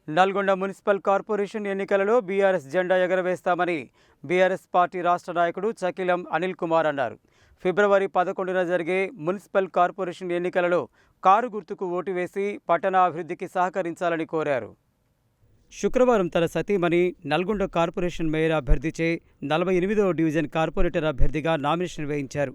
Nalgonda municipal corporation ఎన్నికలలో BRS జెండా ఎగరవేస్తామని BRS party రాష్ట్ర నాయకుడు చకిలం అనిల్ కుమార్ అన్నారు. ఫిబ్రవరి 11న జరిగే మున్సిపల్ కార్పొరేషన్ ఎన్నికలలో కారు గుర్తుకు ఓటు వేసి పట్టణ అభివృద్ధికి సహకరించాలని కోరారు. శుక్రవారం తన సతీమణి నల్గొండ కార్పొరేషన్ మేయర్ అభ్యర్థిచే 48వ డివిజన్ కార్పొరేటర్ అభ్యర్థిగా నామినేషన్ వేయించారు.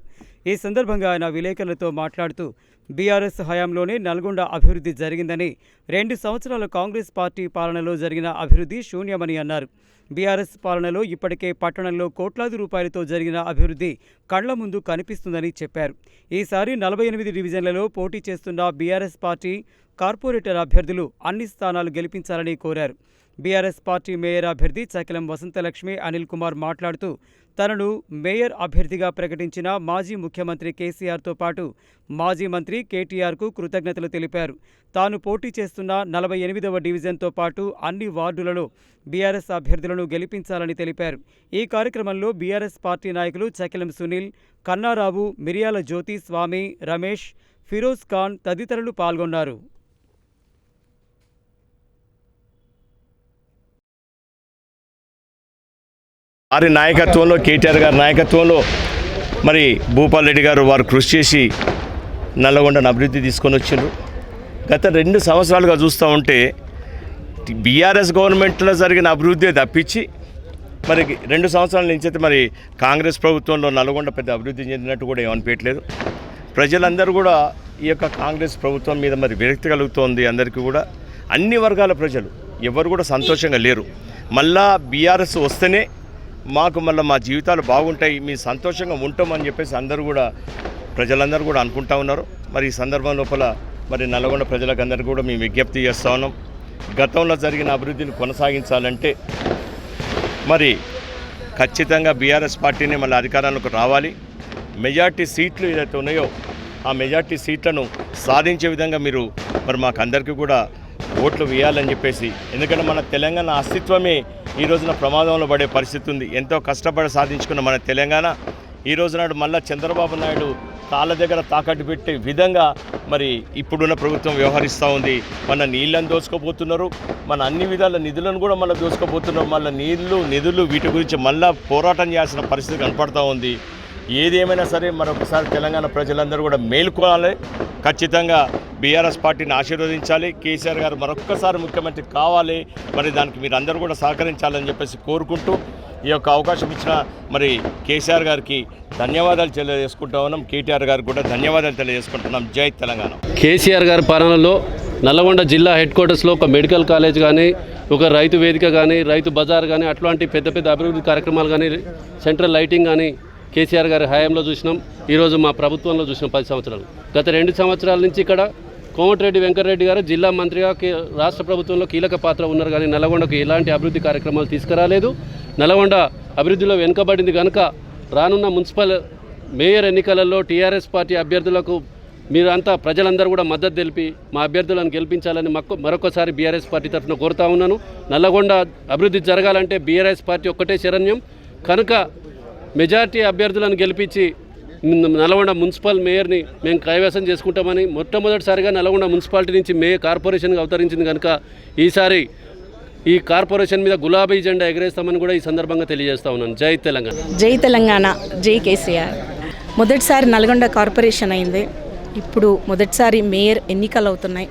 ఈ సందర్భంగా ఆయన విలేకరులతో మాట్లాడుతూ బీఆర్ఎస్ హయాంలోనే నల్గొండ అభివృద్ధి జరిగిందని, 2 సంవత్సరాల కాంగ్రెస్ పార్టీ పాలనలో జరిగిన అభివృద్ధి శూన్యమని అన్నారు. బీఆర్ఎస్ పాలనలో ఇప్పటికే పట్టణంలో కోట్లాది రూపాయలతో జరిగిన అభివృద్ధి కళ్ల ముందు కనిపిస్తుందని చెప్పారు. ఈసారి 48 డివిజన్లలో పోటీ చేస్తున్న బీఆర్ఎస్ పార్టీ కార్పొరేటర్ అభ్యర్థులు అన్ని స్థానాలు గెలిపించాలని కోరారు. బీఆర్ఎస్ పార్టీ మేయర్ అభ్యర్థి చకిలం వసంతలక్ష్మి అనిల్ కుమార్ మాట్లాడుతూ తనను మేయర్ అభ్యర్థిగా ప్రకటించిన మాజీ ముఖ్యమంత్రి కేసీఆర్తో పాటు మాజీ మంత్రి కేటీఆర్కు కృతజ్ఞతలు తెలిపారు. తాను పోటీ చేస్తున్న 48వ డివిజన్తో పాటు అన్ని వార్డులలో బీఆర్ఎస్ అభ్యర్థులను గెలిపించాలని తెలిపారు. ఈ కార్యక్రమంలో బీఆర్ఎస్ పార్టీ నాయకులు చకిలం సునీల్, కన్నారావు, మిరియాల జ్యోతి స్వామి, రమేష్, ఫిరోజ్ ఖాన్ తదితరులు పాల్గొన్నారు. వారి నాయకత్వంలో, కేటీఆర్ గారి నాయకత్వంలో మరి భూపాల్ రెడ్డి గారు వారు కృషి చేసి నల్లగొండను అభివృద్ధి తీసుకొని వచ్చిండ్రు. గత 2 సంవత్సరాలుగా చూస్తూ ఉంటే బీఆర్ఎస్ గవర్నమెంట్లో జరిగిన అభివృద్ధి తప్పించి మరి 2 సంవత్సరాల నుంచి అయితే మరి కాంగ్రెస్ ప్రభుత్వంలో నల్లగొండ పెద్ద అభివృద్ధి చెందినట్టు కూడా ఏమనిపించట్లేదు. ప్రజలందరూ కూడా ఈ యొక్క కాంగ్రెస్ ప్రభుత్వం మీద మరి విరక్తి కలుగుతోంది. అందరికీ కూడా అన్ని వర్గాల ప్రజలు ఎవరు కూడా సంతోషంగా లేరు. మళ్ళా బీఆర్ఎస్ వస్తేనే మాకు మళ్ళీ మా జీవితాలు బాగుంటాయి, మీ సంతోషంగా ఉంటామని చెప్పేసి ప్రజలందరూ కూడా అనుకుంటా ఉన్నారు. మరి ఈ సందర్భం లోపల మరి నల్గొండ ప్రజలకు అందరికీ కూడా మేము విజ్ఞప్తి చేస్తూ ఉన్నాం. గతంలో జరిగిన అభివృద్ధిని కొనసాగించాలంటే మరి ఖచ్చితంగా బీఆర్ఎస్ పార్టీని మళ్ళీ అధికారంలోకి రావాలి. మెజార్టీ సీట్లు ఏదైతే ఉన్నాయో ఆ మెజార్టీ సీట్లను సాధించే విధంగా మీరు మరి మాకు అందరికీ కూడా ఓట్లు వేయాలని చెప్పేసి, ఎందుకంటే మన తెలంగాణ అస్తిత్వమే ఈ రోజున ప్రమాదంలో పడే పరిస్థితి ఉంది. ఎంతో కష్టపడి సాధించుకున్న మన తెలంగాణ ఈ రోజునాడు మళ్ళీ చంద్రబాబు నాయుడు కాళ్ళ దగ్గర తాకట్టు పెట్టే విధంగా మరి ఇప్పుడున్న ప్రభుత్వం వ్యవహరిస్తూ ఉంది. మన నీళ్ళని దోచుకోబోతున్నారు, మన అన్ని విధాల నిధులను కూడా మళ్ళీ దోచుకోబోతున్నారు. మళ్ళీ నిధులు వీటి గురించి మళ్ళీ పోరాటం చేయాల్సిన పరిస్థితి కనపడుతూ ఉంది. ఏదేమైనా సరే మరొకసారి తెలంగాణ ప్రజలందరూ కూడా మేల్కోవాలి. ఖచ్చితంగా బీఆర్ఎస్ పార్టీని ఆశీర్వదించాలి. కేసీఆర్ గారు మరొక్కసారి ముఖ్యమంత్రి కావాలి. మరి దానికి మీరు అందరూ కూడా సహకరించాలని చెప్పేసి కోరుకుంటూ ఈ యొక్క అవకాశం ఇచ్చిన మరి కేసీఆర్ గారికి ధన్యవాదాలు తెలియజేసుకుంటా ఉన్నాం. కేటీఆర్ గారికి కూడా ధన్యవాదాలు తెలియజేసుకుంటున్నాం. జై తెలంగాణ. కేసీఆర్ గారి పాలనలో నల్లగొండ జిల్లా హెడ్ క్వార్టర్స్లో ఒక మెడికల్ కాలేజ్ కానీ, ఒక రైతు వేదిక కానీ, రైతు బజార్ కానీ, అట్లాంటి పెద్ద పెద్ద అభివృద్ధి కార్యక్రమాలు కానీ, సెంట్రల్ లైటింగ్ కానీ కేసీఆర్ గారి హయాంలో చూసినాం. ఈరోజు మా ప్రభుత్వంలో చూసినాం 10 సంవత్సరాలు. గత 2 సంవత్సరాల నుంచి ఇక్కడ కోమటిరెడ్డి వెంకటరెడ్డి గారు జిల్లా మంత్రిగా రాష్ట్ర ప్రభుత్వంలో కీలక పాత్ర ఉన్నారు. కానీ నల్గొండకు ఎలాంటి అభివృద్ధి కార్యక్రమాలు తీసుకురాలేదు. నల్గొండ అభివృద్ధిలో వెనుకబడింది కనుక రానున్న మున్సిపల్ మేయర్ ఎన్నికలలో టీఆర్ఎస్ పార్టీ అభ్యర్థులకు మీరంతా ప్రజలందరూ కూడా మద్దతు తెలిపి మా అభ్యర్థులను గెలిపించాలని మరొకసారి బీఆర్ఎస్ పార్టీ తరఫున కోరుతా ఉన్నాను. నల్లగొండ అభివృద్ధి జరగాలంటే బీఆర్ఎస్ పార్టీ ఒక్కటే శరణ్యం కనుక మెజార్టీ అభ్యర్థులను గెలిపించి నల్గొండ మున్సిపల్ మేయర్ని మేము కైవసం చేసుకుంటామని, మొట్టమొదటిసారిగా నల్గొండ మున్సిపాలిటీ నుంచి మేయర్ కార్పొరేషన్గా అవతరించింది కనుక ఈసారి ఈ కార్పొరేషన్ మీద గులాబీ జెండా ఎగరేస్తామని కూడా ఈ సందర్భంగా తెలియజేస్తా ఉన్నాను. జై తెలంగాణ. జై తెలంగాణ. జై కేసీఆర్. మొదటిసారి నల్గొండ కార్పొరేషన్ అయింది. ఇప్పుడు మొదటిసారి మేయర్ ఎన్నికలు అవుతున్నాయి.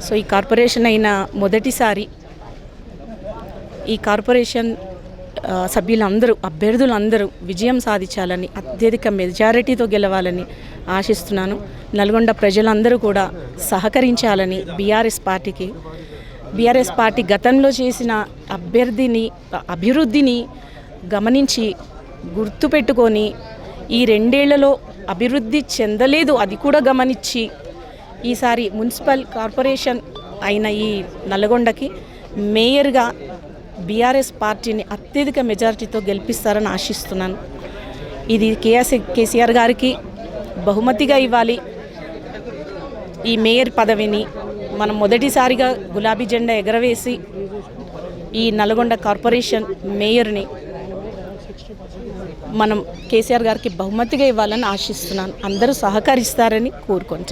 సో ఈ కార్పొరేషన్ అయిన మొదటిసారి ఈ కార్పొరేషన్ సభ్యులందరూ, అభ్యర్థులందరూ విజయం సాధించాలని, అత్యధిక మెజారిటీతో గెలవాలని ఆశిస్తున్నాను. నల్గొండ ప్రజలందరూ కూడా సహకరించాలని బీఆర్ఎస్ పార్టీ గతంలో చేసిన అభివృద్ధిని గమనించి గుర్తుపెట్టుకొని ఈ 2 ఏళ్లలో అభివృద్ధి చెందలేదు అది కూడా గమనించి ఈసారి మున్సిపల్ కార్పొరేషన్ అయిన ఈ నల్గొండకి మేయర్గా బీఆర్ఎస్ పార్టీని అత్యధిక మెజారిటీతో గెలిపిస్తారని ఆశిస్తున్నాను. ఇది కేసీఆర్ గారికి బహుమతిగా ఇవ్వాలి. ఈ మేయర్ పదవిని మనం మొదటిసారిగా గులాబీ జెండా ఎగరవేసి ఈ నల్గొండ కార్పొరేషన్ మేయర్ని మనం కేసీఆర్ గారికి బహుమతిగా ఇవ్వాలని ఆశిస్తున్నాను. అందరూ సహకరిస్తారని కోరుకుంటున్నాను.